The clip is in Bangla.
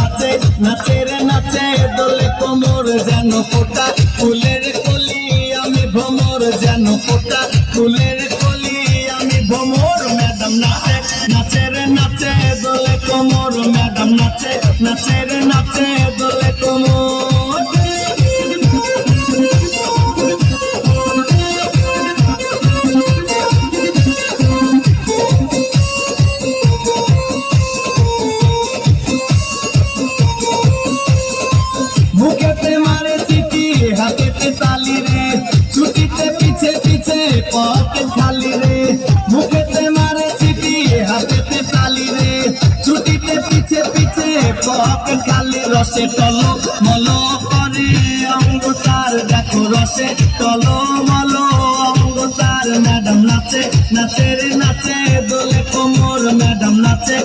নাচে নাচে রে নাচে দোলে কোমর যেন ফোটা ফুলের কলি আমি ভ্রমর যেন ফোটা ফুলের কলি আমি ভ্রমর ম্যাডাম নাচে নাচে রে নাচে দোলে কোমর ম্যাডাম নাচে নাচে রে নাচে দোলে কোমর মুখেতে মারে চিঠি হাতেতে তালি রে ছুটিতে পিছে পিছে পকেট খালি রে মুখেতে মারে চিঠি হাতেতে তালি রে ছুটিতে পিছে পিছে পকেট খালি রসে টলো মলো করে অঙ্গ তার দেখো রসে টলো মলো অঙ্গ তার ম্যাডাম নাচে নাচে রে নাচে দোলে কোমর ম্যাডাম নাচে।